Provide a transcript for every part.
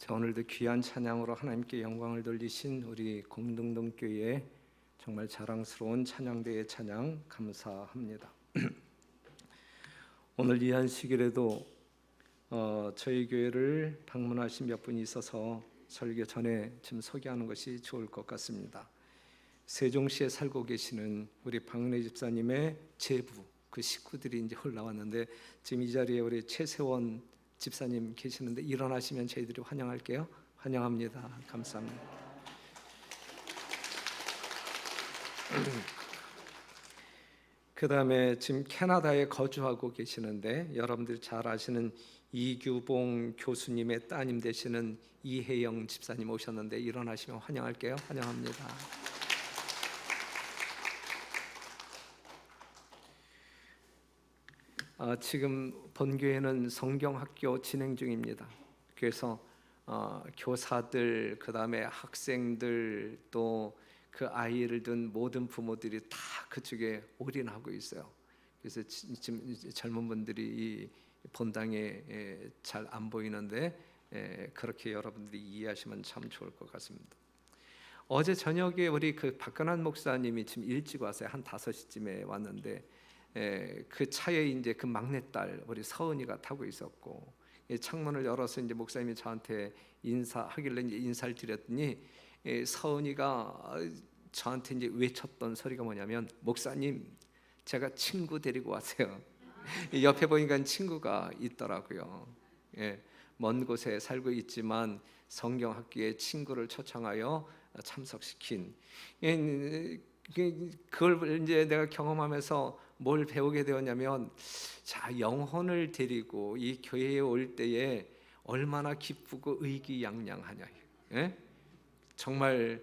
자, 오늘도 귀한 찬양으로 하나님께 영광을 돌리신 우리 공동동교회 정말 자랑스러운 찬양대의 찬양 감사합니다. 오늘 이 안식일에도 저희 교회를 방문하신 몇 분이 있어서 설교 전에 좀 소개하는 것이 좋을 것 같습니다. 세종시에 살고 계시는 우리 박은혜 집사님의 제부 그 식구들이 이제 올라왔는데 지금 이 자리에 우리 최세원 집사님 계시는데 일어나시면 저희들이 환영할게요. 환영합니다. 감사합니다. 그 다음에 지금 캐나다에 거주하고 계시는데 여러분들이 잘 아시는 이규봉 교수님의 따님 되시는 이혜영 집사님 오셨는데 일어나시면 환영할게요. 환영합니다. 지금 본교회는 성경학교 진행 중입니다. 그래서 교사들, 그 다음에 학생들, 또 그 아이를 둔 모든 부모들이 다 그쪽에 올인하고 있어요. 그래서 지금 젊은 분들이 이 본당에 잘 안 보이는데 그렇게 여러분들이 이해하시면 참 좋을 것 같습니다. 어제 저녁에 우리 그 박근환 목사님이 지금 일찍 왔어요. 한 5시쯤에 왔는데 그 차에 이제 그 막내딸 우리 서은이가 타고 있었고 창문을 열어서 이제 목사님이 저한테 인사하길래 이제 인사를 드렸더니 서은이가 저한테 이제 외쳤던 소리가 뭐냐면 목사님 제가 친구 데리고 왔어요. 옆에 보니까 친구가 있더라고요. 먼 곳에 살고 있지만 성경학교에 친구를 초청하여 참석시킨 그걸 이제 내가 경험하면서 뭘 배우게 되었냐면 자 영혼을 데리고 이 교회에 올 때에 얼마나 기쁘고 의기양양하냐. 정말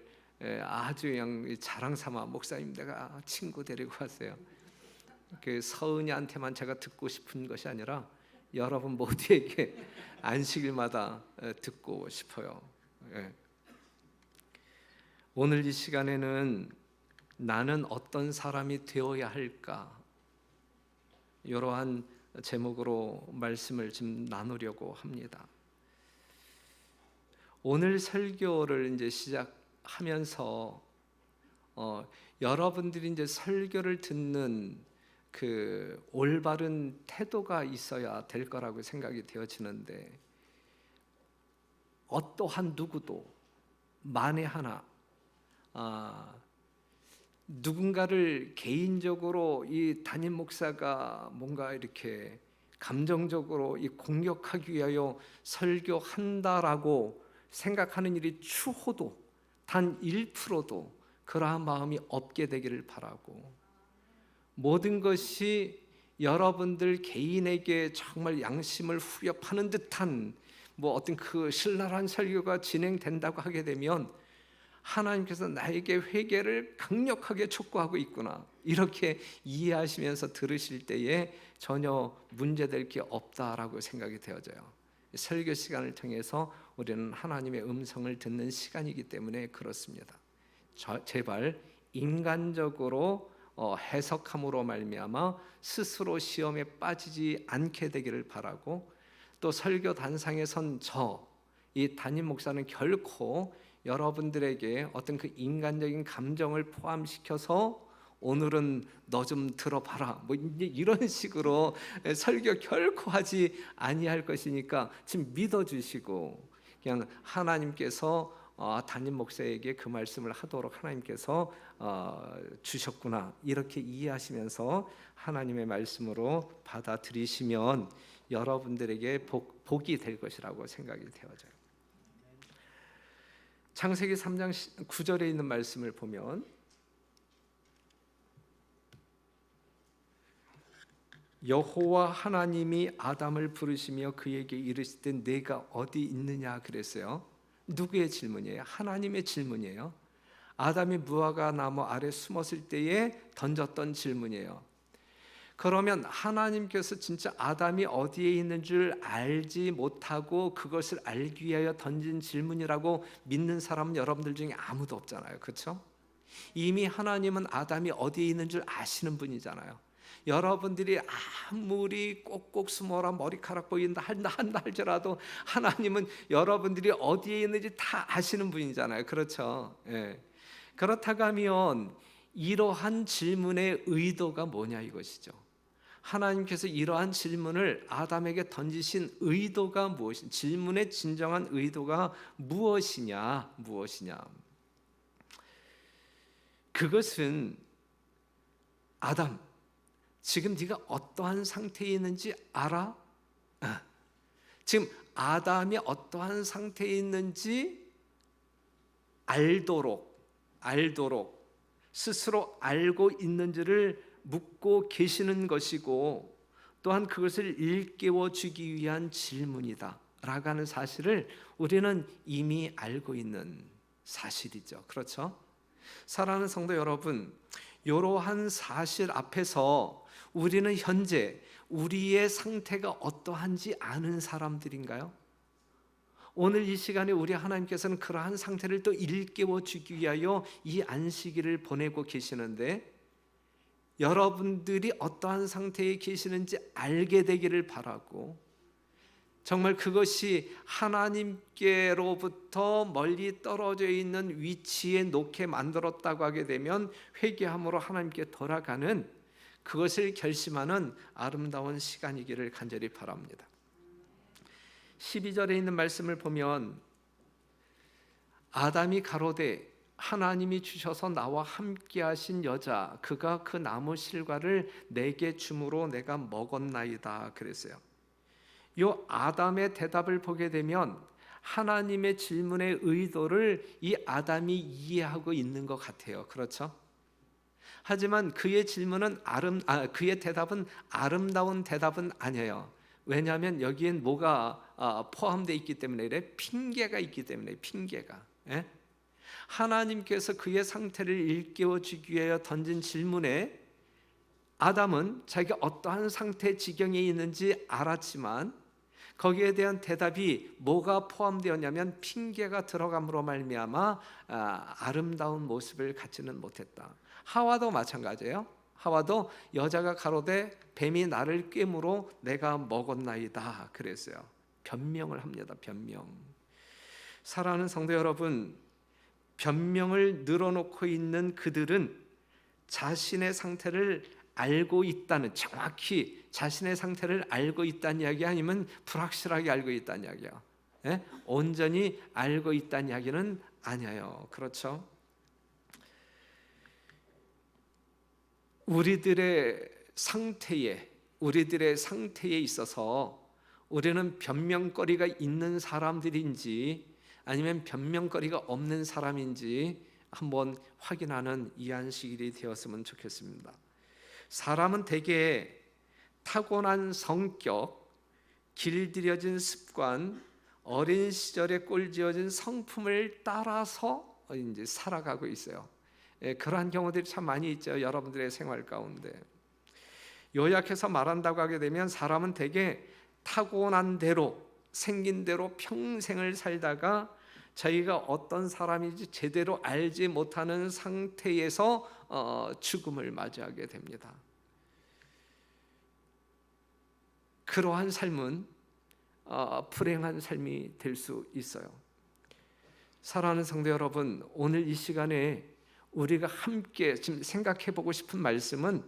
아주 그냥 자랑 삼아 목사님 내가 친구 데리고 왔어요. 그 서은이한테만 제가 듣고 싶은 것이 아니라 여러분 모두에게 안식일마다 듣고 싶어요. 오늘 이 시간에는 나는 어떤 사람이 되어야 할까? 이러한 제목으로 말씀을 좀 나누려고 합니다. 오늘 설교를 이제 시작하면서 여러분들이 이제 설교를 듣는 그 올바른 태도가 있어야 될 거라고 생각이 되어지는데 어떠한 누구도 만에 하나 누군가를 개인적으로 이 담임 목사가 뭔가 이렇게 감정적으로 이 공격하기 위하여 설교한다라고 생각하는 일이 추호도 단 1%도 그러한 마음이 없게 되기를 바라고 모든 것이 여러분들 개인에게 정말 양심을 후려파는 듯한 뭐 어떤 그 신랄한 설교가 진행된다고 하게 되면 하나님께서 나에게 회개를 강력하게 촉구하고 있구나 이렇게 이해하시면서 들으실 때에 전혀 문제될 게 없다라고 생각이 되어져요. 설교 시간을 통해서 우리는 하나님의 음성을 듣는 시간이기 때문에 그렇습니다. 제발 인간적으로 해석함으로 말미암아 스스로 시험에 빠지지 않게 되기를 바라고 또 설교 단상에 선 이 담임 목사는 결코 여러분들에게 어떤 그 인간적인 감정을 포함시켜서 오늘은 너 좀 들어봐라 뭐 이런 식으로 설교 결코 하지 아니할 것이니까 지금 믿어주시고 그냥 하나님께서 담임 목사에게 그 말씀을 하도록 하나님께서 주셨구나 이렇게 이해하시면서 하나님의 말씀으로 받아들이시면 여러분들에게 복이 될 것이라고 생각이 되어져요. 창세기 3장 9절에 있는 말씀을 보면 여호와 하나님이 아담을 부르시며 그에게 이르시되 내가 어디 있느냐 그랬어요. 누구의 질문이에요? 하나님의 질문이에요. 아담이 무화과 나무 아래 숨었을 때에 던졌던 질문이에요. 그러면 하나님께서 진짜 아담이 어디에 있는 줄 알지 못하고 그것을 알기 위하여 던진 질문이라고 믿는 사람은 여러분들 중에 아무도 없잖아요. 그렇죠? 이미 하나님은 아담이 어디에 있는 줄 아시는 분이잖아요. 여러분들이 아무리 꼭꼭 숨어라 머리카락 보인다 한다 할지라도 하나님은 여러분들이 어디에 있는지 다 아시는 분이잖아요. 그렇죠? 예. 그렇다고 하면 이러한 질문의 의도가 뭐냐 이것이죠. 하나님께서 이러한 질문을 아담에게 던지신 의도가 무엇이냐, 질문의 진정한 의도가 무엇이냐. 그것은 아담, 지금 네가 어떠한 상태에 있는지 알아? 지금 아담이 어떠한 상태에 있는지 알도록 스스로 알고 있는지를 묻고 계시는 것이고, 또한 그것을 일깨워 주기 위한 질문이다 라고 하는 사실을 우리는 이미 알고 있는 사실이죠. 그렇죠? 사랑하는 성도 여러분, 이러한 사실 앞에서 우리는 현재 우리의 상태가 어떠한지 아는 사람들인가요? 오늘 이 시간에 우리 하나님께서는 그러한 상태를 또 일깨워 주기 위하여 이 안식일을 보내고 계시는데, 여러분들이 어떠한 상태에 계시는지 알게 되기를 바라고, 정말 그것이 하나님께로부터 멀리 떨어져 있는 위치에 놓게 만들었다고 하게 되면 회개함으로 하나님께 돌아가는, 그것을 결심하는 아름다운 시간이기를 간절히 바랍니다. 12절에 있는 말씀을 보면 아담이 가로되 하나님이 주셔서 나와 함께 하신 여자 그가 그 나무 실과를 내게 주므로 내가 먹었나이다 그랬어요. 이 아담의 대답을 보게 되면 하나님의 질문의 의도를 이 아담이 이해하고 있는 것 같아요. 그렇죠? 하지만 그의 대답은 아름다운 대답은 아니에요. 왜냐하면 여기엔 뭐가 포함되어 있기 때문에 그래? 핑계가 있기 때문에. 핑계가. 예? 하나님께서 그의 상태를 일깨워 주기 위하여 던진 질문에 아담은 자기가 어떠한 상태 지경에 있는지 알았지만 거기에 대한 대답이 뭐가 포함되었냐면 핑계가 들어감으로 말미암아 아름다운 모습을 갖지는 못했다. 하와도 마찬가지예요. 하와도 여자가 가로되 뱀이 나를 꿰므로 내가 먹었나이다 그랬어요. 변명을 합니다. 변명. 사랑하는 성도 여러분, 변명을 늘어놓고 있는 그들은 자신의 상태를 알고 있다는, 정확히 자신의 상태를 알고 있다는 이야기 아니면 불확실하게 알고 있다는 이야기예요. 예? 온전히 알고 있다는 이야기는 아니에요. 그렇죠? 우리들의 상태에 있어서 우리는 변명거리가 있는 사람들인지 아니면 변명거리가 없는 사람인지 한번 확인하는 이 안식일이 되었으면 좋겠습니다. 사람은 대개 타고난 성격, 길들여진 습관, 어린 시절에 꼴지어진 성품을 따라서 이제 살아가고 있어요. 그러한 경우들이 참 많이 있죠. 여러분들의 생활 가운데. 요약해서 말한다고 하게 되면 사람은 대개 타고난 대로, 생긴 대로 평생을 살다가 자기가 어떤 사람인지 제대로 알지 못하는 상태에서 죽음을 맞이하게 됩니다. 그러한 삶은 불행한 삶이 될 수 있어요. 사랑하는 성도 여러분, 오늘 이 시간에 우리가 함께 지금 생각해 보고 싶은 말씀은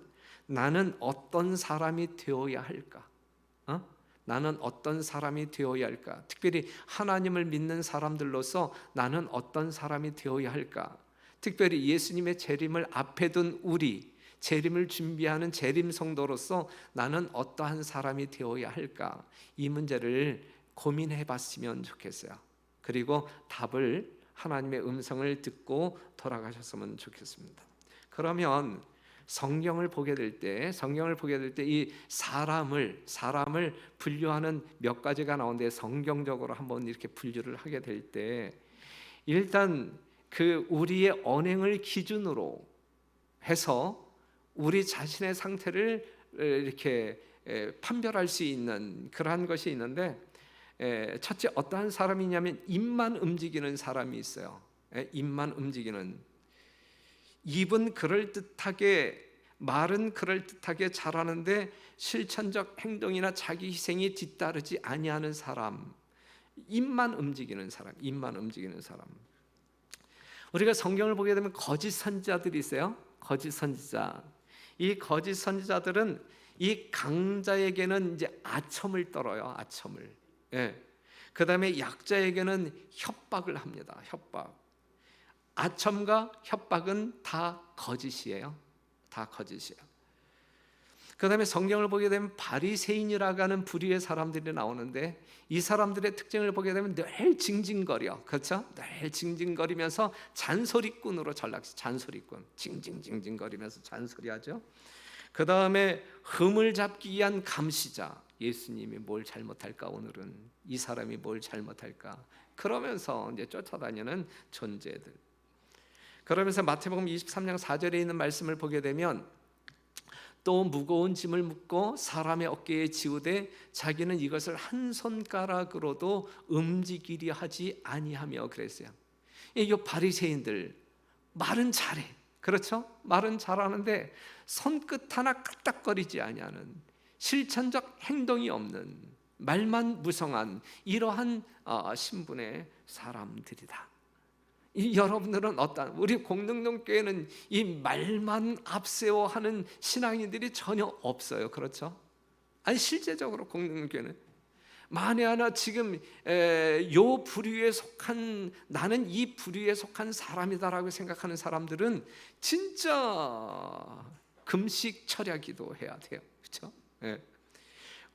나는 어떤 사람이 되어야 할까? 나는 어떤 사람이 되어야 할까? 특별히 하나님을 믿는 사람들로서 나는 어떤 사람이 되어야 할까? 특별히 예수님의 재림을 앞에 둔 우리, 재림을 준비하는 재림 성도로서 나는 어떠한 사람이 되어야 할까? 이 문제를 고민해 봤으면 좋겠어요. 그리고 답을, 하나님의 음성을 듣고 돌아가셨으면 좋겠습니다. 그러면 성경을 보게 될 때 이 사람을 분류하는 몇 가지가 나오는데, 성경적으로 한번 이렇게 분류를 하게 될 때 일단 그 우리의 언행을 기준으로 해서 우리 자신의 상태를 이렇게 판별할 수 있는 그러한 것이 있는데, 첫째 어떠한 사람이냐면 입만 움직이는 사람이 있어요. 입만 움직이는. 입은 그럴듯하게 말은 그럴듯하게 잘하는데 실천적 행동이나 자기 희생이 뒤따르지 아니하는 사람, 입만 움직이는 사람, 입만 움직이는 사람. 우리가 성경을 보게 되면 거짓 선지자들이 있어요. 거짓 선지자. 이 거짓 선지자들은 이 강자에게는 이제 아첨을 떨어요. 아첨을. 예. 그다음에 약자에게는 협박을 합니다. 협박. 아첨과 협박은 다 거짓이에요. 다 거짓이에요. 그다음에 성경을 보게 되면 바리새인이라고 하는 부류의 사람들이 나오는데 이 사람들의 특징을 보게 되면 늘 징징거려. 그렇죠? 늘 징징거리면서 잔소리꾼으로 전락해. 잔소리꾼. 징징징징거리면서 잔소리하죠. 그다음에 흠을 잡기 위한 감시자. 예수님이 뭘 잘못할까 오늘은 이 사람이 뭘 잘못할까 그러면서 이제 쫓아다니는 존재들. 그러면서 마태복음 23장 4절에 있는 말씀을 보게 되면 또 무거운 짐을 묻고 사람의 어깨에 지우되 자기는 이것을 한 손가락으로도 움직이려 하지 아니하며 그랬어요. 이 바리새인들 말은 잘해. 그렇죠? 말은 잘하는데 손끝 하나 까딱거리지 아니하는 실천적 행동이 없는 말만 무성한 이러한 신분의 사람들이다. 여러분들은 어떤 우리 공릉동교회는 이 말만 앞세워 하는 신앙인들이 전혀 없어요. 그렇죠? 아니 실제적으로 공릉동교회는 만에 하나 지금 요 부류에 속한 나는 이 부류에 속한 사람이다라고 생각하는 사람들은 진짜 금식 철야 기도해야 돼요. 그렇죠? 예.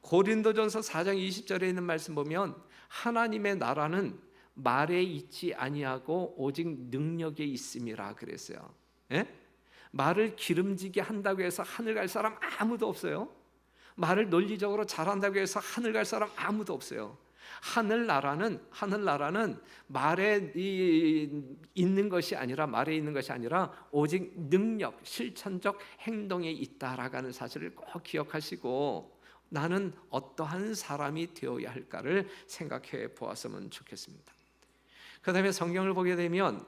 고린도전서 4장 20절에 있는 말씀 보면 하나님의 나라는 말에 있지 아니하고 오직 능력에 있음이라 그랬어요. 예? 말을 기름지게 한다고 해서 하늘 갈 사람 아무도 없어요. 말을 논리적으로 잘한다고 해서 하늘 갈 사람 아무도 없어요. 하늘나라는 말에 있는 것이 아니라 말에 있는 것이 아니라 오직 능력, 실천적 행동에 있다라고 하는 사실을 꼭 기억하시고 나는 어떠한 사람이 되어야 할까를 생각해 보았으면 좋겠습니다. 그 다음에 성경을 보게 되면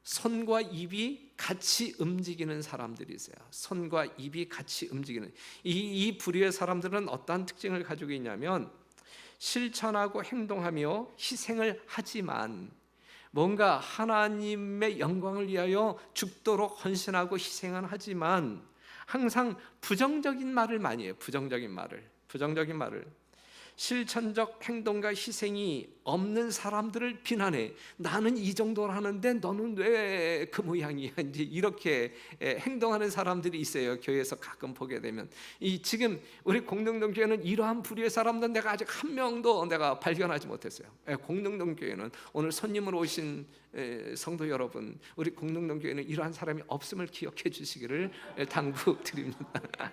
손과 입이 같이 움직이는 사람들이 있어요. 손과 입이 같이 움직이는 이 부류의 사람들은 어떠한 특징을 가지고 있냐면 실천하고 행동하며 희생을 하지만 뭔가 하나님의 영광을 위하여 죽도록 헌신하고 희생은 하지만 항상 부정적인 말을 많이 해요. 부정적인 말을 실천적 행동과 희생이 없는 사람들을 비난해. 나는 이 정도를 하는데 너는 왜 그 모양이야? 이제 이렇게 행동하는 사람들이 있어요. 교회에서 가끔 보게 되면 지금 우리 공릉동 교회는 이러한 부류의 사람들 내가 아직 한 명도 내가 발견하지 못했어요. 공릉동 교회는 오늘 손님으로 오신 성도 여러분, 우리 공릉동 교회는 이러한 사람이 없음을 기억해 주시기를 당부드립니다.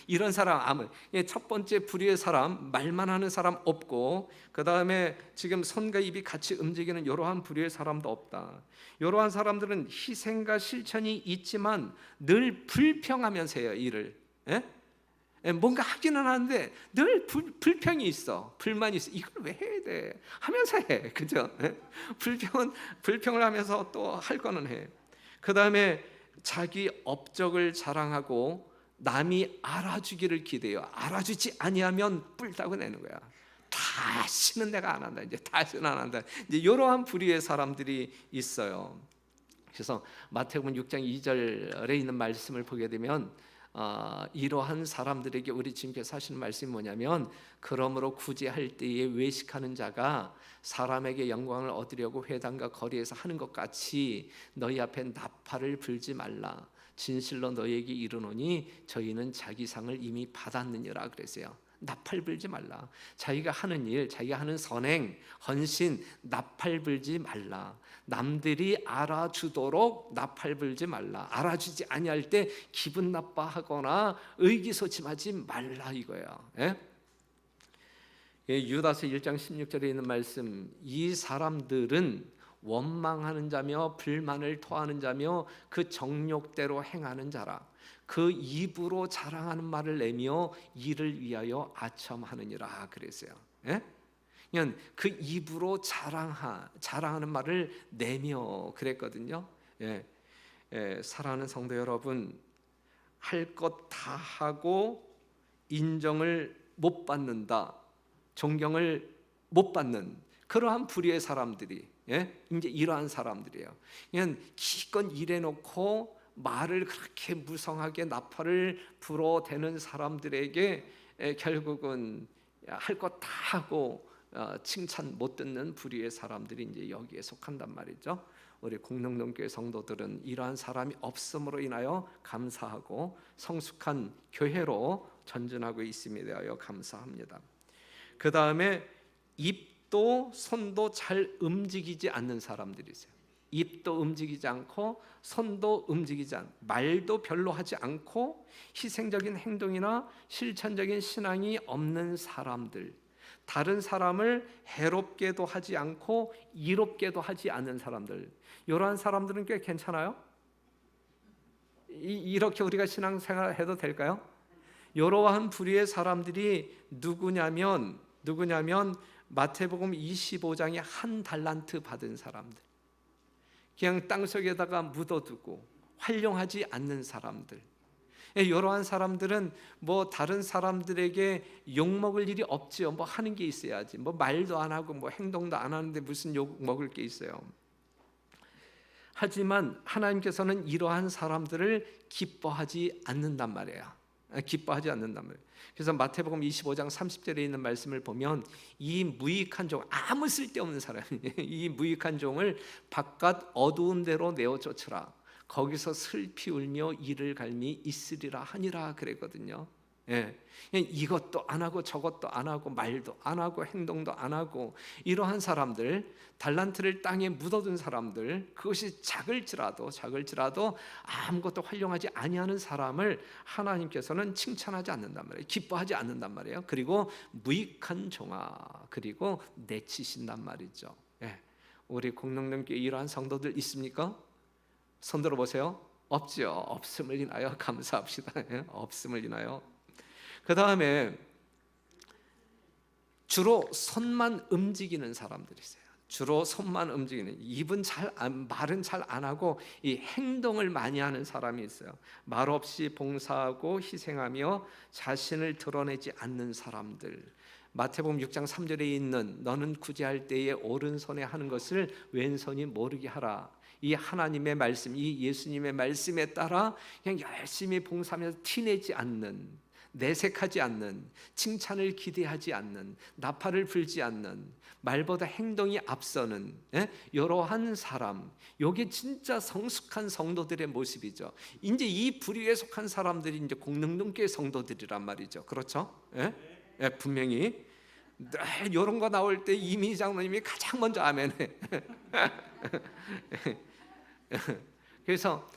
이런 사람 아무 첫 번째 부류의 사람 말만 하는 사람 없고 그 다음에 지금 손과 입이 같이 움직이는 이러한 부류의 사람도 없다. 이러한 사람들은 희생과 실천이 있지만 늘 불평하면서 해요. 일을 뭔가 하기는 하는데 늘 불평이 있어. 불만이 있어. 이걸 왜 해야 돼? 하면서 해. 그죠? 불평을 하면서 또 할 거는 해. 그 다음에 자기 업적을 자랑하고 남이 알아주기를 기대요. 알아주지 아니하면 뿔따고 내는 거야. 다시는 내가 안 한다. 이제 다시는 안 한다. 이제 이러한 부류의 사람들이 있어요. 그래서 마태복음 6장 2절에 있는 말씀을 보게 되면 이러한 사람들에게 우리 주님께서 하시는 말씀이 뭐냐면 그러므로 구제할 때에 외식하는 자가 사람에게 영광을 얻으려고 회당과 거리에서 하는 것 같이 너희 앞에 나팔을 불지 말라. 진실로 너희에게 이르노니 저희는 자기 상을 이미 받았느니라 그랬어요. 나팔 불지 말라. 자기가 하는 일, 자기가 하는 선행, 헌신 나팔 불지 말라. 남들이 알아주도록 나팔 불지 말라. 알아주지 아니할 때 기분 나빠하거나 의기소침하지 말라 이거예요. 유다서 1장 16절에 있는 말씀, 이 사람들은 원망하는 자며 불만을 토하는 자며 그 정욕대로 행하는 자라. 그 입으로 자랑하는 말을 내며 이를 위하여 아첨하느니라 그랬어요. 그냥 그 입으로 자랑하는 말을 내며 그랬거든요. 사랑하는 성도 여러분, 할 것 다 하고 인정을 못 받는다, 존경을 못 받는 그러한 부류의 사람들이, 이제 이러한 사람들이에요. 그냥 기껏 일해놓고 말을 그렇게 무성하게 나팔을 불어대는 사람들에게 결국은 할 것 다 하고 칭찬 못 듣는 부류의 사람들이 이제 여기에 속한단 말이죠. 우리 공릉동교회 성도들은 이러한 사람이 없음으로 인하여 감사하고 성숙한 교회로 전진하고 있음에 대하여 감사합니다. 그 다음에 입도 손도 잘 움직이지 않는 사람들이세요. 입도 움직이지 않고 손도 움직이지 않고 말도 별로 하지 않고 희생적인 행동이나 실천적인 신앙이 없는 사람들, 다른 사람을 해롭게도 하지 않고 이롭게도 하지 않는 사람들, 이러한 사람들은 꽤 괜찮아요? 이렇게 우리가 신앙생활 해도 될까요? 이러한 부류의 사람들이 누구냐면 마태복음 25장에 한 달란트 받은 사람들, 그냥 땅속에다가 묻어두고 활용하지 않는 사람들, 이러한 사람들은 뭐 다른 사람들에게 욕먹을 일이 없지요. 뭐 하는 게 있어야지. 뭐 말도 안 하고 뭐 행동도 안 하는데 무슨 욕 먹을 게 있어요. 하지만 하나님께서는 이러한 사람들을 기뻐하지 않는단 말이에요. 기뻐하지 않는단 말이에요. 그래서 마태복음 25장 30절에 있는 말씀을 보면 이 무익한 종, 아무 쓸데없는 사람, 이 무익한 종을 바깥 어두운 데로 내어 쫓으라. 거기서 슬피 울며 이를 갈미 있으리라 하니라 그랬거든요. 이것도 안 하고 저것도 안 하고 말도 안 하고 행동도 안 하고 이러한 사람들, 달란트를 땅에 묻어둔 사람들, 그것이 작을지라도 아무것도 활용하지 아니하는 사람을 하나님께서는 칭찬하지 않는단 말이에요. 기뻐하지 않는단 말이에요. 그리고 무익한 종아, 그리고 내치신단 말이죠. 우리 공릉동교회 이러한 성도들 있습니까? 손 들어보세요. 없죠. 없음을 인하여 감사합시다. 없음을 인하여. 그 다음에 주로 손만 움직이는 사람들이세요. 주로 손만 움직이는, 입은 말은 잘 안 하고 이 행동을 많이 하는 사람이 있어요. 말 없이 봉사하고 희생하며 자신을 드러내지 않는 사람들. 마태복음 6장 3절에 있는 너는 구제할 때에 오른손에 하는 것을 왼손이 모르게 하라. 이 하나님의 말씀, 이 예수님의 말씀에 따라 그냥 열심히 봉사하면서 티내지 않는, 내색하지 않는, 칭찬을 기대하지 않는, 나팔을 불지 않는, 말보다 행동이 앞서는 이러한 사람, 이게 진짜 성숙한 성도들의 모습이죠. 이제 이 부류에 속한 사람들이 이제 공릉동교회 성도들이란 말이죠. 그렇죠? 분명히 이런 거 나올 때 이미 장로님이 가장 먼저 아멘해. 그래서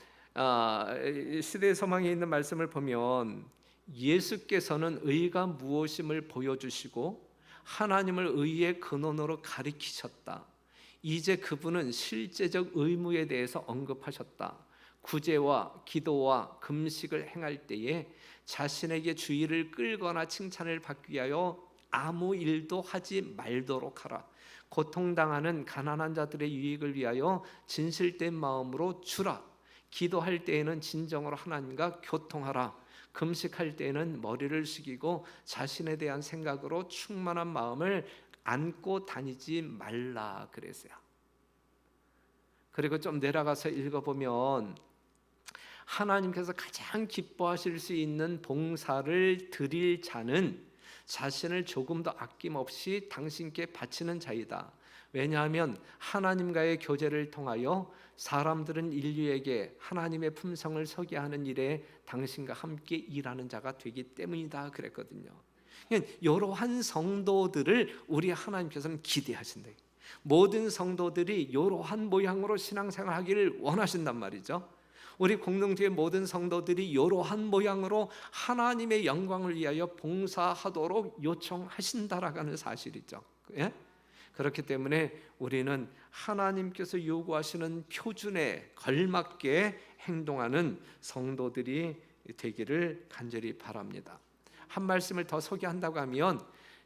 시대의 소망에 있는 말씀을 보면 예수께서는 의가 무엇임을 보여주시고 하나님을 의의 근원으로 가리키셨다. 이제 그분은 실제적 의무에 대해서 언급하셨다. 구제와 기도와 금식을 행할 때에 자신에게 주의를 끌거나 칭찬을 받기 위하여 아무 일도 하지 말도록 하라. 고통당하는 가난한 자들의 유익을 위하여 진실된 마음으로 주라. 기도할 때에는 진정으로 하나님과 교통하라. 금식할 때에는 머리를 숙이고 자신에 대한 생각으로 충만한 마음을 안고 다니지 말라 그랬어요. 그리고 좀 내려가서 읽어보면 하나님께서 가장 기뻐하실 수 있는 봉사를 드릴 자는 자신을 조금 더 아낌없이 당신께 바치는 자이다. 왜냐하면 하나님과의 교제를 통하여 사람들은 인류에게 하나님의 품성을 소개하는 일에 당신과 함께 일하는 자가 되기 때문이다 그랬거든요. 이러한 성도들을 우리 하나님께서는 기대하신다. 모든 성도들이 이러한 모양으로 신앙생활하기를 원하신단 말이죠. 우리 공동체의 모든 성도들이 이러한 모양으로 하나님의 영광을 위하여 봉사하도록 요청하신다라는 사실이죠. 그렇기 때문에 우리는 하나님께서 요구하시는 표준에 걸맞게 행동하는 성도들이 되기를 간절히 바랍니다. 한 말씀을 더 소개한다고 하면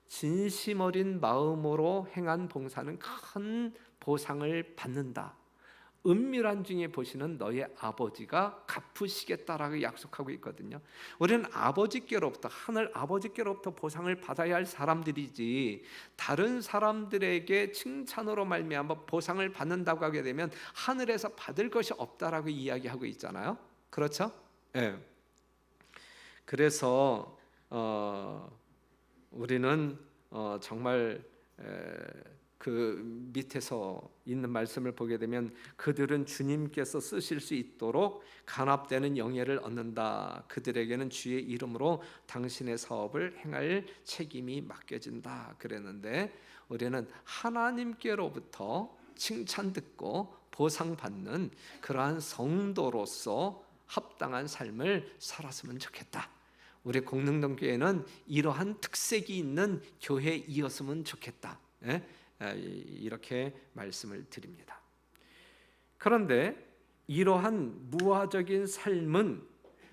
진심 어린 마음으로 행한 봉사는 큰 보상을 받는다. 은밀한 중에 보시는 너의 아버지가 갚으시겠다라고 약속하고 있거든요. 우리는 아버지께로부터, 하늘 아버지께로부터 보상을 받아야 할 사람들이지, 다른 사람들에게 칭찬으로 말미암아 보상을 받는다고 하게 되면 하늘에서 받을 것이 없다라고 이야기하고 있잖아요. 그렇죠? 예. 그래서 우리는 정말 그 밑에서 있는 말씀을 보게 되면 그들은 주님께서 쓰실 수 있도록 간합되는 영예를 얻는다. 그들에게는 주의 이름으로 당신의 사업을 행할 책임이 맡겨진다 그랬는데, 우리는 하나님께로부터 칭찬 듣고 보상받는 그러한 성도로서 합당한 삶을 살았으면 좋겠다. 우리 공릉동교회는 이러한 특색이 있는 교회이었으면 좋겠다. 이렇게 말씀을 드립니다. 그런데 이러한 무화적인 삶은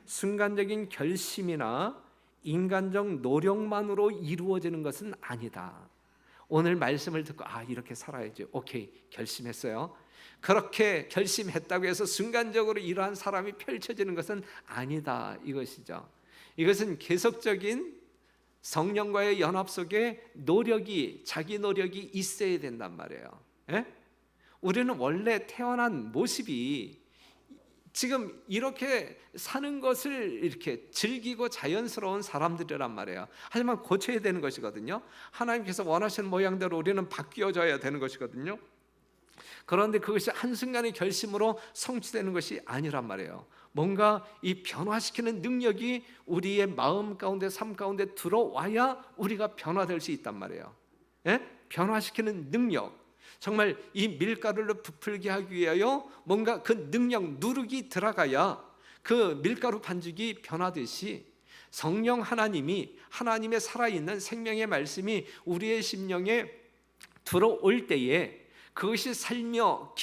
순간적인 결심이나 인간적 노력만으로 이루어지는 것은 아니다. 오늘 말씀을 듣고 이렇게 살아야지, 오케이, 결심했어요. 그렇게 결심했다고 해서 순간적으로 이러한 사람이 펼쳐지는 것은 아니다, 이것이죠. 이것은 계속적인 성령과의 연합 속에 자기 노력이 있어야 된단 말이에요. 우리는 원래 태어난 모습이 지금 이렇게 사는 것을 이렇게 즐기고 자연스러운 사람들이란 말이에요. 하지만 고쳐야 되는 것이거든요. 하나님께서 원하시는 모양대로 우리는 바뀌어져야 되는 것이거든요. 그런데 그것이 한순간의 결심으로 성취되는 것이 아니란 말이에요. 뭔가 이 변화시키는 능력이 우리의 마음 가운데, 삶 가운데 들어와야 우리가 변화될 수 있단 말이에요. 변화시키는 능력, 정말 이 밀가루를 부풀게 하기 위하여 뭔가 그 능력, 누룩이 들어가야 그 밀가루 반죽이 변하듯이 성령 하나님이, 하나님의 살아있는 생명의 말씀이 우리의 심령에 들어올 때에 그것이 살며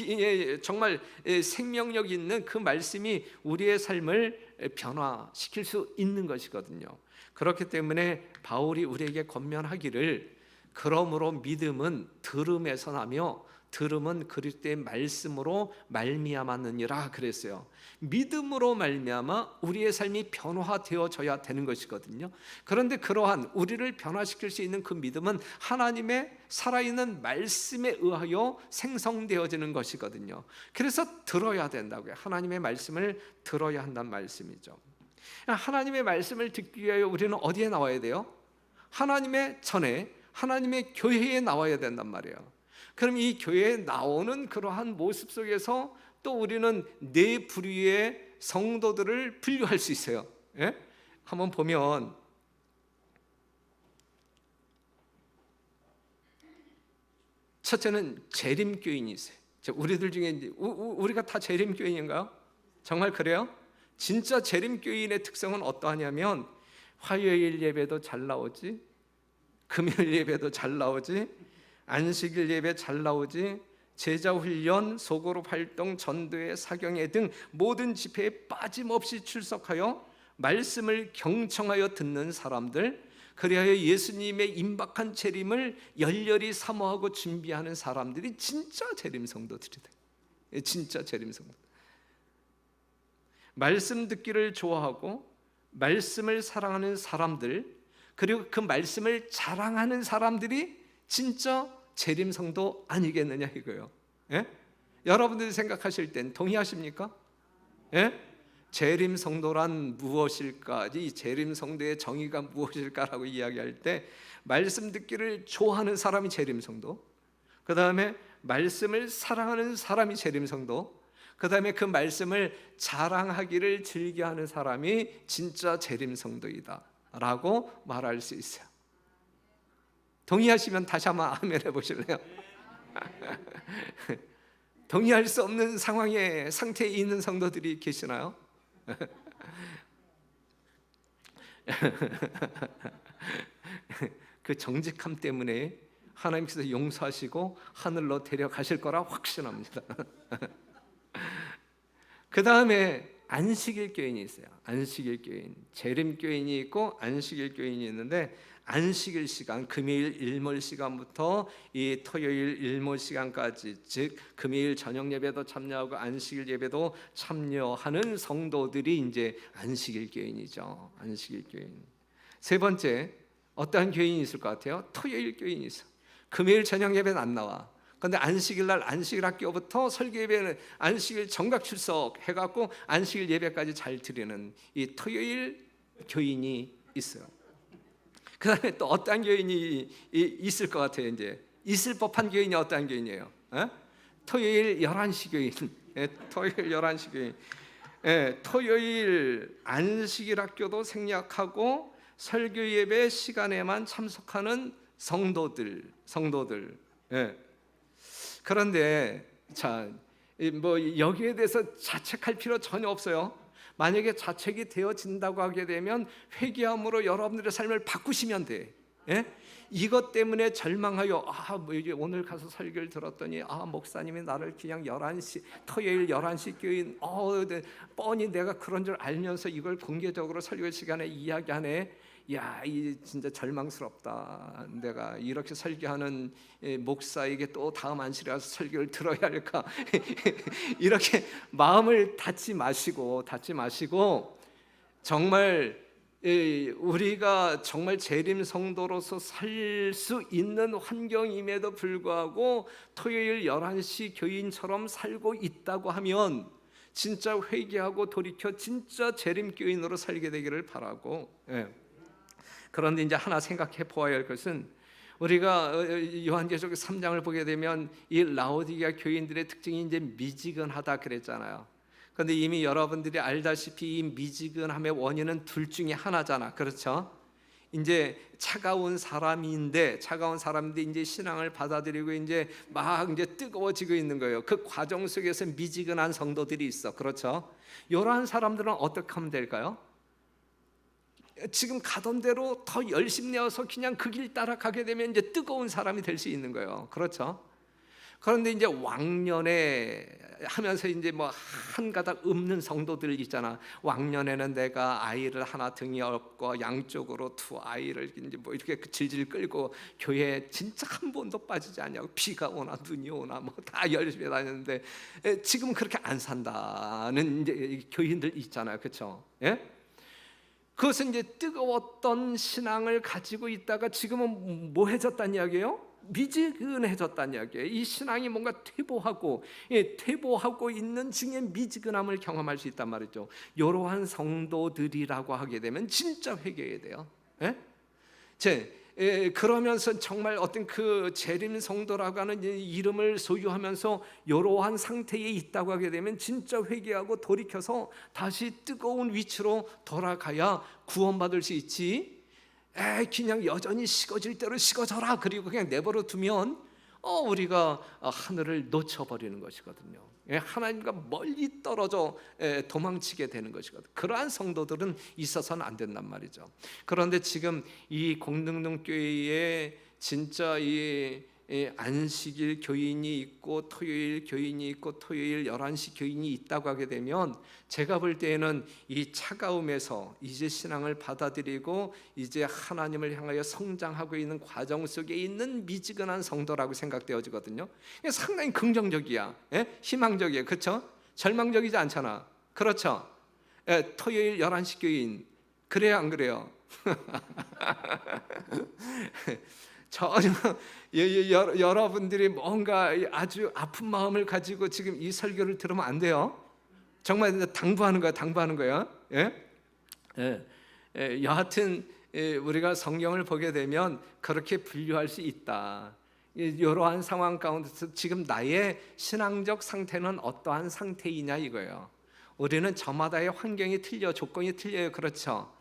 정말 생명력 있는 그 말씀이 우리의 삶을 변화시킬 수 있는 것이거든요. 그렇기 때문에 바울이 우리에게 권면하기를, 그러므로 믿음은 들음에서 나며 들음은 그리스도의 말씀으로 말미암았느니라 그랬어요. 믿음으로 말미암아 우리의 삶이 변화되어져야 되는 것이거든요. 그런데 그러한 우리를 변화시킬 수 있는 그 믿음은 하나님의 살아있는 말씀에 의하여 생성되어지는 것이거든요. 그래서 들어야 된다고요. 하나님의 말씀을 들어야 한다는 말씀이죠. 하나님의 말씀을 듣기 위하여 우리는 어디에 나와야 돼요? 하나님의 전에, 하나님의 교회에 나와야 된단 말이에요. 그럼 이 교회에 나오는 그러한 모습 속에서 또 우리는 네 부류의 성도들을 분류할 수 있어요. 한번 보면 첫째는 재림교인이 있어요. 우리들 중에 우리가 다 재림교인인가요? 정말 그래요? 진짜 재림교인의 특성은 어떠하냐면 화요일 예배도 잘 나오지, 금요일 예배도 잘 나오지, 안식일 예배 잘 나오지, 제자훈련, 소그룹 활동, 전도회, 사경회 등 모든 집회에 빠짐없이 출석하여 말씀을 경청하여 듣는 사람들, 그리하여 예수님의 임박한 재림을 열렬히 사모하고 준비하는 사람들이 진짜 재림 성도들이다. 진짜 재림 성도. 말씀 듣기를 좋아하고 말씀을 사랑하는 사람들, 그리고 그 말씀을 자랑하는 사람들이 진짜 재림 성도 아니겠느냐 이거예요. 여러분들이 생각하실 땐 동의하십니까? 재림 성도란 무엇일까? 이 재림 성도의 정의가 무엇일까라고 이야기할 때 말씀 듣기를 좋아하는 사람이 재림 성도, 그 다음에 말씀을 사랑하는 사람이 재림 성도, 그 다음에 그 말씀을 자랑하기를 즐겨하는 사람이 진짜 재림 성도이다 라고 말할 수 있어요. 동의하시면 다시 한번 아멘 해보실래요? 동의할 수 없는 상태에 있는 성도들이 계시나요? 그 정직함 때문에 하나님께서 용서하시고 하늘로 데려가실 거라 확신합니다. 그 다음에 안식일 교인이 있어요. 안식일 교인, 재림 교인이 있고 안식일 교인이 있는데, 안식일 시간, 금요일 일몰 시간부터 이 토요일 일몰 시간까지, 즉 금요일 저녁 예배도 참여하고 안식일 예배도 참여하는 성도들이 이제 안식일 교인이죠. 안식일 교인. 세 번째, 어떠한 교인이 있을 것 같아요? 토요일 교인이 있어. 금요일 저녁 예배는 안 나와. 그런데 안식일 날 안식일 학교부터 설교 예배는 안식일 정각 출석 해갖고 안식일 예배까지 잘 드리는 이 토요일 교인이 있어요. 그 다음에 또 어떤 교인이 있을 것 같아요? 이제 있을 법한 교인이 어떤 교인이에요? 토요일 11시 교인. 토요일 11시 교인. 토요일 안식일 학교도 생략하고 설교 예배 시간에만 참석하는 성도들. 그런데 자, 뭐 여기에 대해서 자책할 필요 전혀 없어요. 만약에 자책이 되어진다고 하게 되면 회개함으로 여러분들의 삶을 바꾸시면 돼. 이것 때문에 절망하여 뭐 이게 오늘 가서 설교를 들었더니 목사님이 나를 그냥 11시 토요일 11시 교인 뻔히 내가 그런 줄 알면서 이걸 공개적으로 설교 시간에 이야기하네. 야, 이 진짜 절망스럽다. 내가 이렇게 설교하는 목사에게 또 다음 안식일에 가서 설교를 들어야 할까? 이렇게 마음을 닫지 마시고 정말 우리가 정말 재림 성도로서 살 수 있는 환경임에도 불구하고 토요일 11시 교인처럼 살고 있다고 하면 진짜 회개하고 돌이켜 진짜 재림 교인으로 살게 되기를 바라고. 그런데 이제 하나 생각해 보아야 할 것은, 우리가 요한계시록 3장을 보게 되면 이 라오디게아 교인들의 특징이 이제 미지근하다 그랬잖아요. 그런데 이미 여러분들이 알다시피 이 미지근함의 원인은 둘 중에 하나잖아. 그렇죠? 이제 차가운 사람인데 이제 신앙을 받아들이고 이제 막 이제 뜨거워지고 있는 거예요. 그 과정 속에서 미지근한 성도들이 있어. 그렇죠? 이러한 사람들은 어떻게 하면 될까요? 지금 가던 대로 더 열심히 내어서 그냥 그 길 따라가게 되면 이제 뜨거운 사람이 될 수 있는 거예요. 그렇죠? 그런데 이제 왕년에 하면서 이제 뭐 한 가닥 없는 성도들 있잖아. 왕년에는 내가 아이를 하나 등에 업고 양쪽으로 두 아이를 이제 뭐 이렇게 질질 끌고 교회에 진짜 한 번도 빠지지 않냐고, 비가 오나 눈이 오나 뭐 다 열심히 다녔는데 지금 그렇게 안 산다는 이제 교인들 있잖아요. 그렇죠? 그것은 이제 뜨거웠던 신앙을 가지고 있다가 지금은 뭐해졌다는 이야기예요? 미지근해졌다는 이야기예요. 이 신앙이 뭔가 퇴보하고 있는 중에 미지근함을 경험할 수 있단 말이죠. 이러한 성도들이라고 하게 되면 진짜 회개해야 돼요. 그러면서 정말 어떤 그 재림 성도라고 하는 이름을 소유하면서 이러한 상태에 있다고 하게 되면 진짜 회개하고 돌이켜서 다시 뜨거운 위치로 돌아가야 구원받을 수 있지. 그냥 여전히 식어질 대로 식어져라 그리고 그냥 내버려 두면 우리가 하늘을 놓쳐버리는 것이거든요. 하나님과 멀리 떨어져 도망치게 되는 것이거든요. 그러한 성도들은 있어서는 안 된단 말이죠. 그런데 지금 이 공릉동 교회에 진짜 이 안식일 교인이 있고 토요일 교인이 있고 토요일 11시 교인이 있다고 하게 되면 제가 볼 때에는 이 차가움에서 이제 신앙을 받아들이고 이제 하나님을 향하여 성장하고 있는 과정 속에 있는 미지근한 성도라고 생각되어지거든요. 상당히 긍정적이야. 희망적이야. 그렇죠? 절망적이지 않잖아. 그렇죠? 토요일 11시 교인 그래요 안 그래요? 전혀 여러분들이 뭔가 아주 아픈 마음을 가지고 지금 이 설교를 들으면 안 돼요. 정말 당부하는 거야. 여하튼 우리가 성경을 보게 되면 그렇게 분류할 수 있다. 이러한 상황 가운데서 지금 나의 신앙적 상태는 어떠한 상태이냐 이거예요. 우리는 저마다의 환경이 틀려, 조건이 틀려요. 그렇죠?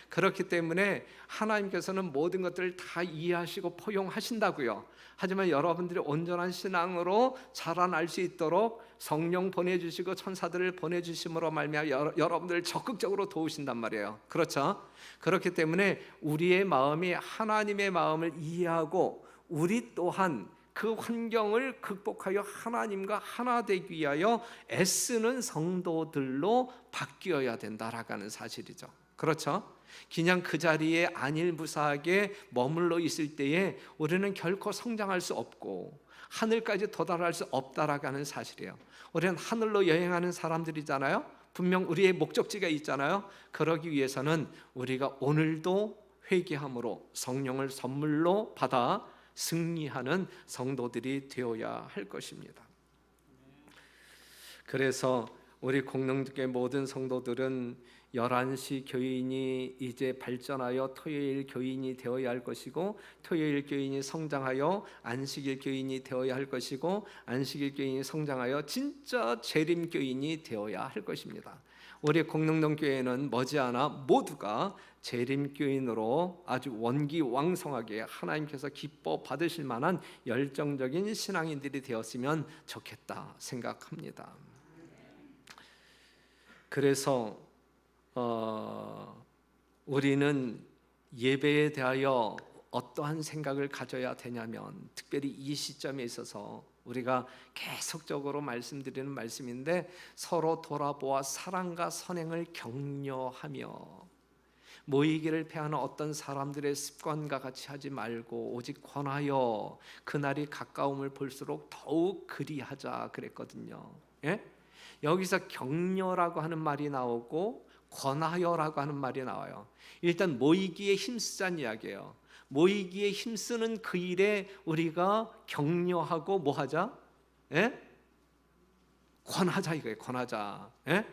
그렇기 때문에 하나님께서는 모든 것들을 다 이해하시고 포용하신다고요. 하지만 여러분들이 온전한 신앙으로 자라날 수 있도록 성령 보내주시고 천사들을 보내주심으로 말미암아 여러분들을 적극적으로 도우신단 말이에요. 그렇죠? 그렇기 때문에 우리의 마음이 하나님의 마음을 이해하고 우리 또한 그 환경을 극복하여 하나님과 하나 되기 위하여 애쓰는 성도들로 바뀌어야 된다라는 사실이죠. 그렇죠? 그냥 그 자리에 안일무사하게 머물러 있을 때에 우리는 결코 성장할 수 없고 하늘까지 도달할 수 없다라는 사실이에요. 우리는 하늘로 여행하는 사람들이잖아요. 분명 우리의 목적지가 있잖아요. 그러기 위해서는 우리가 오늘도 회개함으로 성령을 선물로 받아 승리하는 성도들이 되어야 할 것입니다. 그래서 우리 공동교회 모든 성도들은 11시 교인이 이제 발전하여 토요일 교인이 되어야 할 것이고, 토요일 교인이 성장하여 안식일 교인이 되어야 할 것이고, 안식일 교인이 성장하여 진짜 재림 교인이 되어야 할 것입니다. 우리 공동교회는 머지않아 모두가 재림 교인으로 아주 원기왕성하게 하나님께서 기뻐 받으실 만한 열정적인 신앙인들이 되었으면 좋겠다 생각합니다. 그래서 우리는 예배에 대하여 어떠한 생각을 가져야 되냐면, 특별히 이 시점에 있어서 우리가 계속적으로 말씀드리는 말씀인데, 서로 돌아보아 사랑과 선행을 격려하며 모이기를 패하는 어떤 사람들의 습관과 같이 하지 말고 오직 권하여 그날이 가까움을 볼수록 더욱 그리하자 그랬거든요. 예? 여기서 격려라고 하는 말이 나오고 권하여라고 하는 말이 나와요. 일단 모이기에 힘쓰자는 이야기예요. 모이기에 힘쓰는 그 일에 우리가 격려하고 뭐 하자? 예? 권하자 이거예요. 권하자. 예?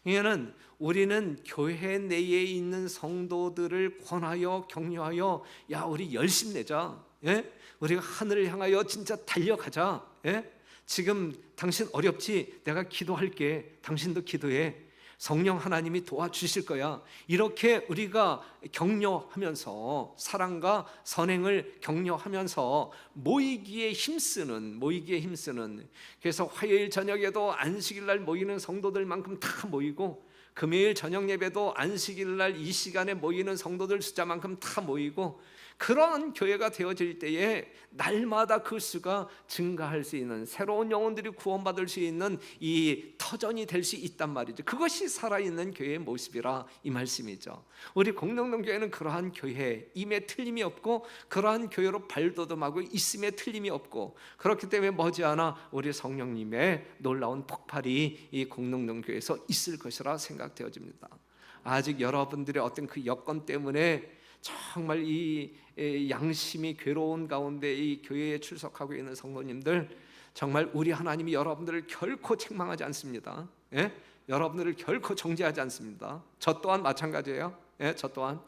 이거는 우리는 교회 내에 있는 성도들을 권하여 격려하여, 야 우리 열심 내자. 예? 우리가 하늘을 향하여 진짜 달려가자. 예? 지금 당신 어렵지? 내가 기도할게. 당신도 기도해. 성령 하나님이 도와주실 거야. 이렇게 우리가 격려하면서 사랑과 선행을 격려하면서 모이기에 힘쓰는, 그래서 화요일 저녁에도 안식일 날 모이는 성도들만큼 다 모이고, 금요일 저녁 예배도 안식일 날 이 시간에 모이는 성도들 숫자만큼 다 모이고, 그런 교회가 되어질 때에 날마다 그 수가 증가할 수 있는, 새로운 영혼들이 구원받을 수 있는 이 터전이 될 수 있단 말이죠. 그것이 살아있는 교회의 모습이라 이 말씀이죠. 우리 공동교회는 그러한 교회임에 틀림이 없고, 그러한 교회로 발돋움하고 있음에 틀림이 없고, 그렇기 때문에 머지않아 우리 성령님의 놀라운 폭발이 이 공동교회에서 있을 것이라 생각되어집니다. 아직 여러분들의 어떤 그 여건 때문에 정말 이 양심이 괴로운 가운데 이 교회에 출석하고 있는 성도님들, 정말 우리 하나님이 여러분들을 결코 책망하지 않습니다. 예? 여러분들을 결코 정죄하지 않습니다. 저 또한 마찬가지예요. 예? 저 또한.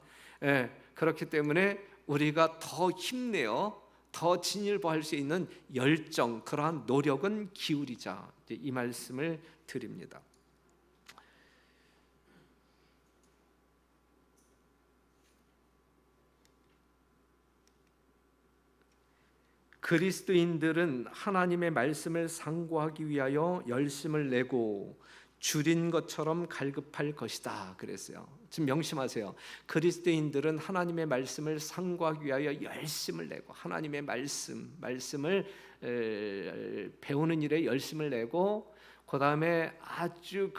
예. 그렇기 때문에 우리가 더 힘내어 더 진일보할 수 있는 열정, 그러한 노력은 기울이자, 이 말씀을 드립니다. 그리스도인들은 하나님의 말씀을 상고하기 위하여 열심을 내고 줄인 것처럼 갈급할 것이다 그랬어요. 지금 명심하세요. 그리스도인들은 하나님의 말씀을 상고하기 위하여 열심을 내고, 하나님의 말씀을 배우는 일에 열심을 내고, 그 다음에 아주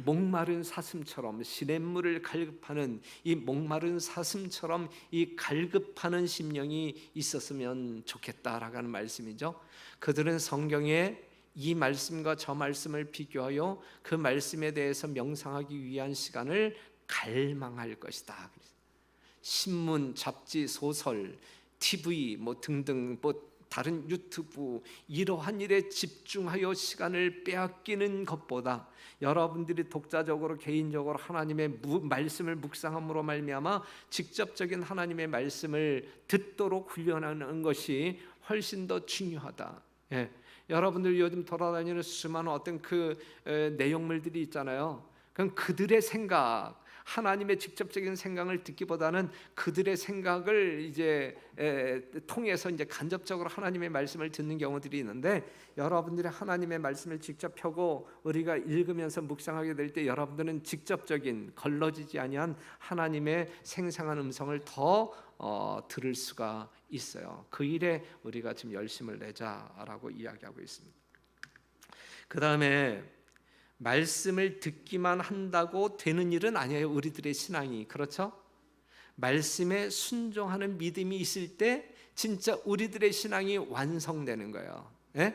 목마른 사슴처럼 시냇물을 갈급하는 이 목마른 사슴처럼 이 갈급하는 심령이 있었으면 좋겠다라고 하는 말씀이죠. 그들은 성경에 이 말씀과 저 말씀을 비교하여 그 말씀에 대해서 명상하기 위한 시간을 갈망할 것이다. 신문, 잡지, 소설, TV 등등 다른 유튜브, 이러한 일에 집중하여 시간을 빼앗기는 것보다 여러분들이 독자적으로 개인적으로 하나님의 말씀을 묵상함으로 말미암아 직접적인 하나님의 말씀을 듣도록 훈련하는 것이 훨씬 더 중요하다. 예. 여러분들 요즘 돌아다니는 수많은 어떤 내용물들이 있잖아요. 그럼 그들의 생각, 하나님의 직접적인 생각을 듣기보다는 그들의 생각을 이제 통해서 이제 간접적으로 하나님의 말씀을 듣는 경우들이 있는데, 여러분들이 하나님의 말씀을 직접 펴고 우리가 읽으면서 묵상하게 될 때 여러분들은 직접적인 걸러지지 아니한 하나님의 생생한 음성을 더 들을 수가 있어요. 그 일에 우리가 지금 열심을 내자라고 이야기하고 있습니다. 그 다음에 말씀을 듣기만 한다고 되는 일은 아니에요. 우리들의 신앙이, 그렇죠? 말씀에 순종하는 믿음이 있을 때 진짜 우리들의 신앙이 완성되는 거예요. 예?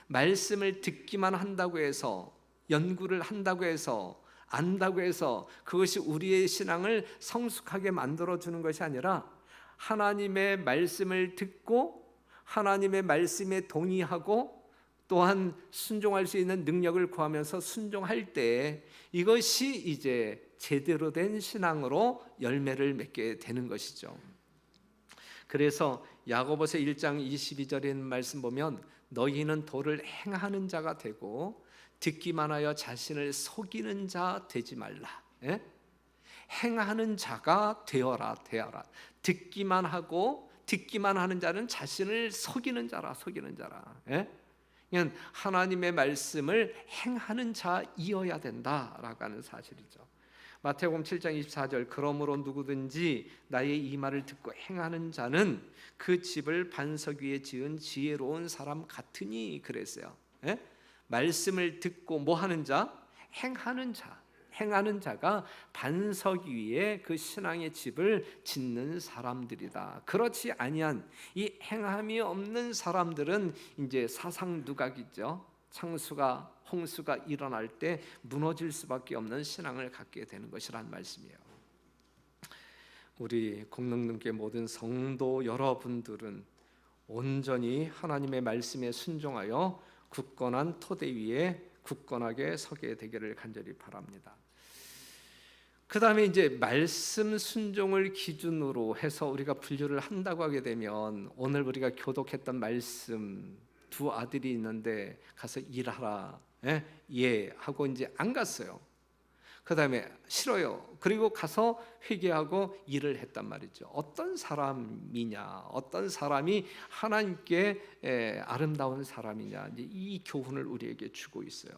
말씀을 듣기만 한다고 해서, 연구를 한다고 해서, 안다고 해서 그것이 우리의 신앙을 성숙하게 만들어주는 것이 아니라, 하나님의 말씀을 듣고 하나님의 말씀에 동의하고 또한 순종할 수 있는 능력을 구하면서 순종할 때 이것이 이제 제대로 된 신앙으로 열매를 맺게 되는 것이죠. 그래서 야고보서 1장 22절에 있는 말씀 보면, 너희는 도를 행하는 자가 되고 듣기만 하여 자신을 속이는 자 되지 말라. 예? 행하는 자가 되어라. 듣기만 하고 듣기만 하는 자는 자신을 속이는 자라. 예? 그냥 하나님의 말씀을 행하는 자이어야 된다라고 하는 사실이죠. 마태복음 7장 24절, 그러므로 누구든지 나의 이 말을 듣고 행하는 자는 그 집을 반석 위에 지은 지혜로운 사람 같으니 그랬어요. 예? 말씀을 듣고 뭐 하는 자? 행하는 자가 반석 위에 그 신앙의 집을 짓는 사람들이다. 그렇지 아니한 이 행함이 없는 사람들은 이제 사상누각이죠. 창수가 홍수가 일어날 때 무너질 수밖에 없는 신앙을 갖게 되는 것이란 말씀이에요. 우리 공동등교회 모든 성도 여러분들은 온전히 하나님의 말씀에 순종하여 굳건한 토대 위에 굳건하게 서게 되기를 간절히 바랍니다. 그 다음에 이제 말씀 순종을 기준으로 해서 우리가 분류를 한다고 하게 되면, 오늘 우리가 교독했던 말씀, 두 아들이 있는데 가서 일하라, 예 하고 이제 안 갔어요. 그 다음에 싫어요. 그리고 가서 회개하고 일을 했단 말이죠. 어떤 사람이냐, 어떤 사람이 하나님께 아름다운 사람이냐, 이 교훈을 우리에게 주고 있어요.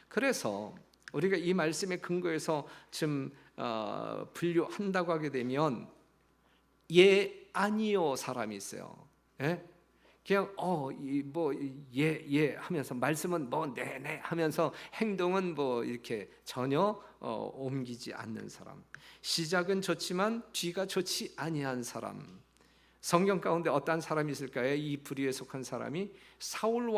그래서 우리가 이 말씀의 근거에서 지금 분류한다고 하게 되면, 예 아니요 사람이 있어요. 예? 그냥 예 하면서, 말씀은 뭐 네네 하면서 행동은 뭐 이렇게 전혀 옮기지 않는 사람. 시작은 좋지만 뒤가 좋지 아니한 사람. 성경 가운데 어떤 사람이 있을까요? 이 부류에 속한 사람이 사울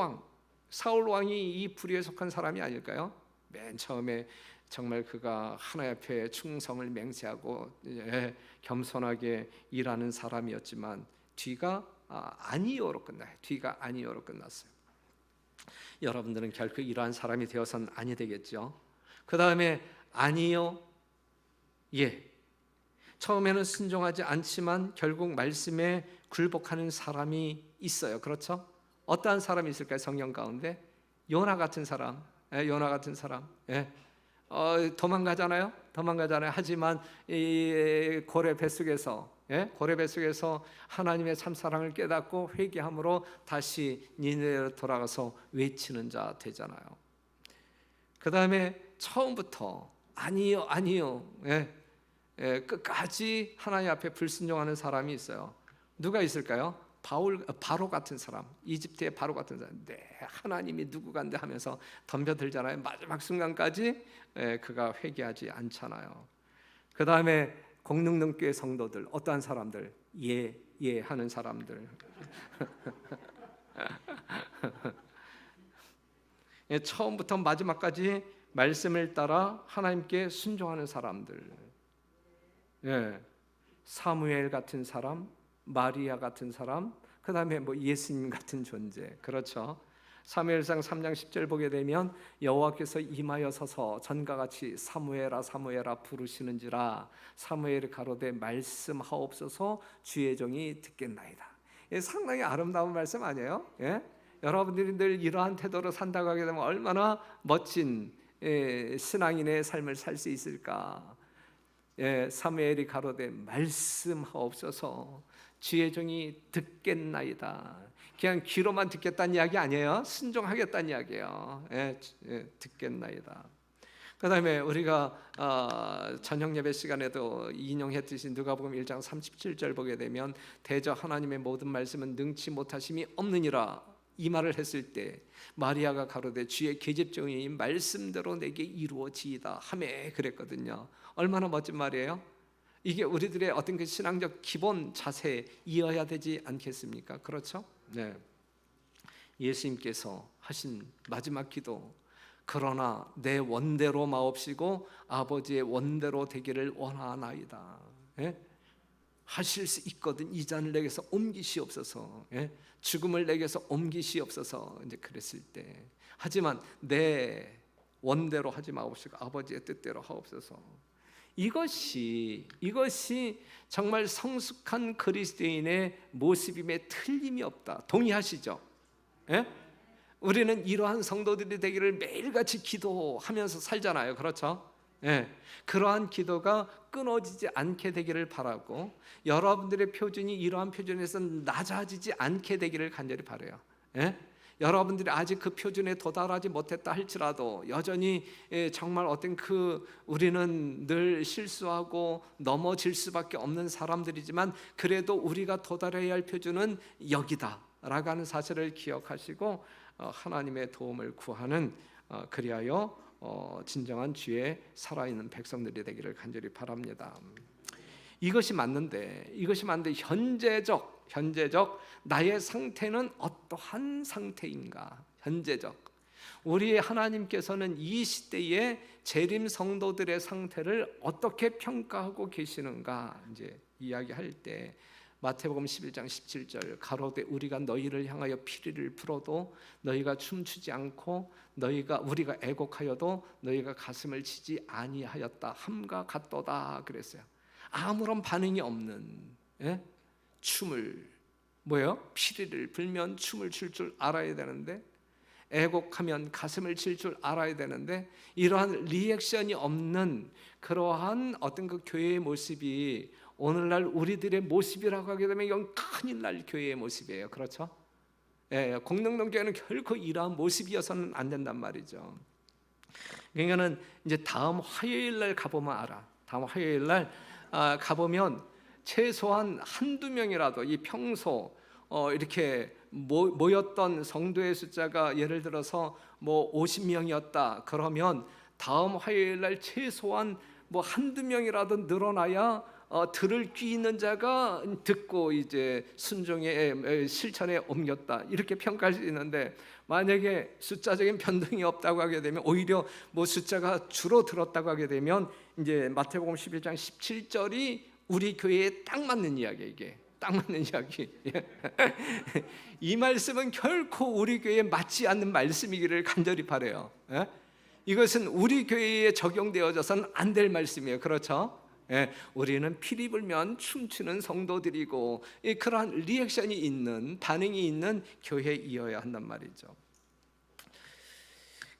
왕이 이 부류에 속한 사람이 아닐까요? 맨 처음에 정말 그가 하나님 앞에 충성을 맹세하고 겸손하게 일하는 사람이었지만 뒤가 아니요로 끝나요. 뒤가 아니요로 끝났어요. 여러분들은 결코 이러한 사람이 되어서는 아니 되겠죠. 그 다음에 아니요, 예. 처음에는 순종하지 않지만 결국 말씀에 굴복하는 사람이 있어요. 그렇죠? 어떠한 사람이 있을까요? 성경 가운데 요나 같은 사람. 예. 도망가잖아요. 하지만 이 고래 뱃속에서 하나님의 참사랑을 깨닫고 회개함으로 다시 니네로 돌아가서 외치는 자 되잖아요. 그 다음에 처음부터 아니요, 끝까지 하나님 앞에 불순종하는 사람이 있어요. 누가 있을까요? 바로 같은 사람, 이집트의 바로 같은 사람. 하나님이 누구간데 하면서 덤벼들잖아요. 마지막 순간까지 그가 회개하지 않잖아요. 그 다음에 공능능교회 성도들, 어떠한 사람들? 예 하는 사람들. 처음부터 마지막까지 말씀을 따라 하나님께 순종하는 사람들. 사무엘 같은 사람, 마리아 같은 사람, 그 다음에 뭐 예수님 같은 존재. 그렇죠? 사무엘상 3장 10절 보게 되면, 여호와께서 임하여 서서 전과 같이 사무엘아 부르시는지라, 사무엘이 가로되 말씀하옵소서, 주의 종이 듣겠나이다. 상당히 아름다운 말씀 아니에요? 여러분들이 늘 이러한 태도로 산다고 하게 되면 얼마나 멋진 신앙인의 삶을 살 수 있을까. 사무엘이 가로되 말씀하옵소서 주의 종이 듣겠나이다. 그냥 귀로만 듣겠다는 이야기 아니에요. 순종하겠다는 이야기예요. 듣겠나이다. 그 다음에 우리가 저녁 예배 시간에도 인용했듯이 누가복음 1장 37절 보게 되면 대저 하나님의 모든 말씀은 능치 못하심이 없느니라 이 말을 했을 때 마리아가 가로되 주의 계집종이 말씀대로 내게 이루어지이다 하매 그랬거든요. 얼마나 멋진 말이에요. 이게 우리들의 어떤 그 신앙적 기본 자세이어야 되지 않겠습니까? 그렇죠? 네. 예수님께서 하신 마지막 기도, 그러나 내 원대로 마옵시고 아버지의 원대로 되기를 원하나이다. 하실 수 있거든. 이 잔을 내게서 옮기시옵소서. 죽음을 내게서 옮기시옵소서. 이제 그랬을 때, 하지만 내 원대로 하지 마옵시고 아버지의 뜻대로 하옵소서. 이것이 정말 성숙한 그리스도인의 모습임에 틀림이 없다. 동의하시죠? 우리는 이러한 성도들이 되기를 매일같이 기도하면서 살잖아요. 그렇죠? 그러한 기도가 끊어지지 않게 되기를 바라고, 여러분들의 표준이 이러한 표준에서 낮아지지 않게 되기를 간절히 바라요. 여러분들이 아직 그 표준에 도달하지 못했다 할지라도 여전히 정말 어떤 우리는 늘 실수하고 넘어질 수밖에 없는 사람들이지만, 그래도 우리가 도달해야 할 표준은 여기다 라고 하는 사실을 기억하시고 하나님의 도움을 구하는, 그리하여 진정한 주의 살아있는 백성들이 되기를 간절히 바랍니다. 이것이 맞는데 현재적 나의 상태는 어떠한 상태인가? 현재적 우리 하나님께서는 이 시대의 재림 성도들의 상태를 어떻게 평가하고 계시는가 이제 이야기할 때, 마태복음 11장 17절 가로되 우리가 너희를 향하여 피리를 불어도 너희가 춤추지 않고 우리가 애곡하여도 너희가 가슴을 치지 아니하였다 함과 같도다 그랬어요. 아무런 반응이 없는 춤을, 피리를 불면 춤을 출 줄 알아야 되는데, 애곡하면 가슴을 칠 줄 알아야 되는데, 이러한 리액션이 없는 그러한 어떤 그 교회의 모습이 오늘날 우리들의 모습이라고 하게 되면 이건 큰일 날 교회의 모습이에요. 그렇죠? 공동동 교회는 결코 이러한 모습이어서는 안 된단 말이죠. 그러니까는 이제 다음 화요일 날 가보면 알아. 다음 화요일 날 가보면 최소한 한두 명이라도 이 평소 이렇게 모였던 성도의 숫자가 예를 들어서 50명이었다 그러면 다음 화요일 날 최소한 한두 명이라도 늘어나야 들을 귀 있는 자가 듣고 이제 순종의 실천에 옮겼다 이렇게 평가할 수 있는데, 만약에 숫자적인 변동이 없다고 하게 되면, 오히려 숫자가 줄어들었다고 하게 되면, 이제 마태복음 11장 17절이 우리 교회에 딱 맞는 이야기예요. 이게 딱 맞는 이야기. 이 말씀은 결코 우리 교회에 맞지 않는 말씀이기를 간절히 바라요. 이것은 우리 교회에 적용되어져서는 안 될 말씀이에요. 그렇죠? 우리는 피리 불면 춤추는 성도들이고, 그러한 리액션이 있는, 반응이 있는 교회이어야 한단 말이죠.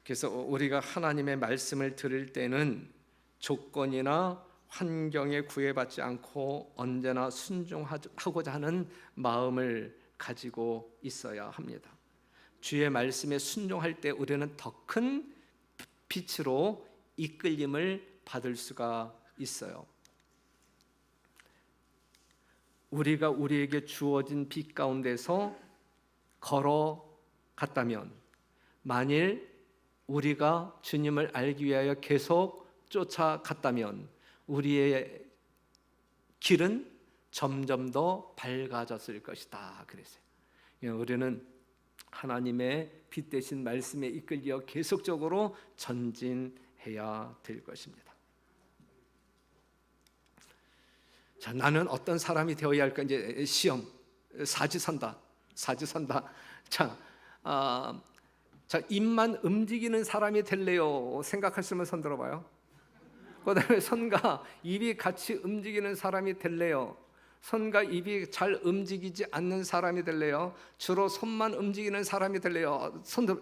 그래서 우리가 하나님의 말씀을 들을 때는 조건이나 환경에 구애받지 않고 언제나 순종하고자 하는 마음을 가지고 있어야 합니다. 주의 말씀에 순종할 때 우리는 더 큰 빛으로 이끌림을 받을 수가 있어요. 우리가 우리에게 주어진 빛 가운데서 걸어갔다면, 만일 우리가 주님을 알기 위하여 계속 쫓아갔다면 우리의 길은 점점 더 밝아졌을 것이다 그랬어요. 우리는 하나님의 빛 대신 말씀에 이끌려 계속적으로 전진해야 될 것입니다. 자, 나는 어떤 사람이 되어야 할까? 이제 시험, 사지선다. 자, 입만 움직이는 사람이 될래요? 생각하시면 손 들어봐요. 그다음에 손과 입이 같이 움직이는 사람이 될래요? 손과 입이 잘 움직이지 않는 사람이 될래요? 주로 손만 움직이는 사람이 될래요? 손 들어.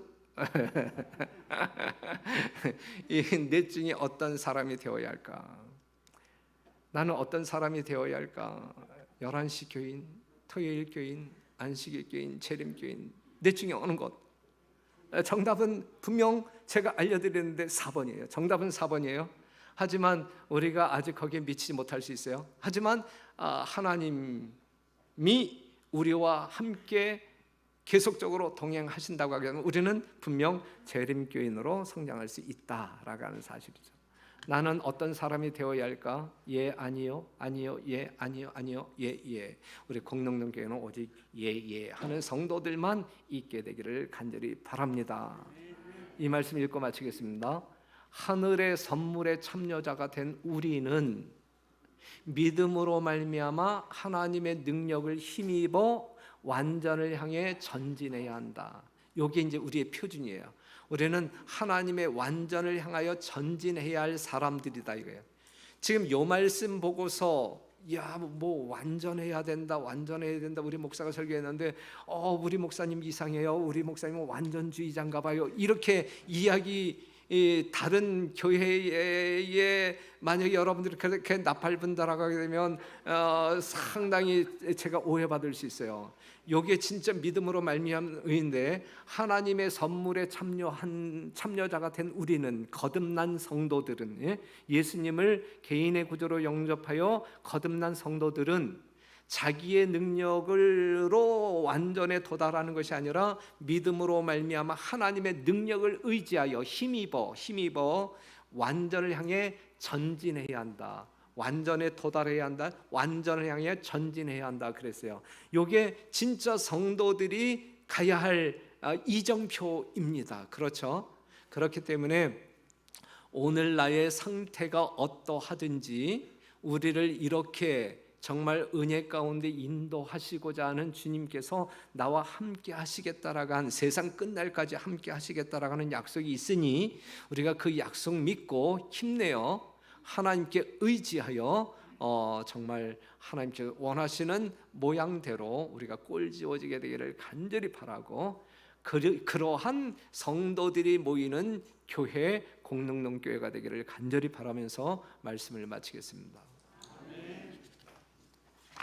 이 넷 중에 어떤 사람이 되어야 할까? 나는 어떤 사람이 되어야 할까? 11시 교인, 토요일 교인, 안식일 교인, 재림 교인, 넷 중에 어느 것? 정답은 분명 제가 알려드렸는데 4번이에요. 정답은 4번이에요. 하지만 우리가 아직 거기에 미치지 못할 수 있어요. 하지만 하나님이 우리와 함께 계속적으로 동행하신다고 하게 되면 우리는 분명 재림교인으로 성장할 수 있다라고 하는 사실이죠. 나는 어떤 사람이 되어야 할까? 예, 아니요, 아니요, 예, 아니요, 아니요, 예, 예. 우리 공농동교회는 오직 예, 예 하는 성도들만 있게 되기를 간절히 바랍니다. 이 말씀 읽고 마치겠습니다. 하늘의 선물에 참여자가 된 우리는 믿음으로 말미암아 하나님의 능력을 힘입어 완전을 향해 전진해야 한다. 이게 이제 우리의 표준이에요. 우리는 하나님의 완전을 향하여 전진해야 할 사람들이다 이거예요. 지금 요 말씀 보고서 뭐 완전해야 된다, 완전해야 된다. 우리 목사가 설교했는데 우리 목사님 이상해요. 우리 목사님은 완전주의자인가 봐요. 이렇게 이야기 다른 교회에 만약에 여러분들이 그렇게 나팔분다라고 하게 되면 상당히 제가 오해받을 수 있어요. 이게 진짜 믿음으로 말미암은 의인데 하나님의 선물에 참여자가 된 우리는 거듭난 성도들은 예수님을 개인의 구조로 영접하여 거듭난 성도들은 자기의 능력으로 완전에 도달하는 것이 아니라 믿음으로 말미암아 하나님의 능력을 의지하여 힘입어 완전을 향해 전진해야 한다. 완전에 도달해야 한다. 완전을 향해 전진해야 한다 그랬어요. 이게 진짜 성도들이 가야 할 이정표입니다. 그렇죠? 그렇기 때문에 오늘 나의 상태가 어떠하든지 우리를 이렇게 정말 은혜 가운데 인도하시고자 하는 주님께서 나와 함께 하시겠다라고 한 세상 끝날까지 함께 하시겠다라고 하는 약속이 있으니 우리가 그 약속 믿고 힘내어 하나님께 의지하여 정말 하나님께서 원하시는 모양대로 우리가 꼴지어지게 되기를 간절히 바라고 그러한 성도들이 모이는 교회 공농동교회가 되기를 간절히 바라면서 말씀을 마치겠습니다.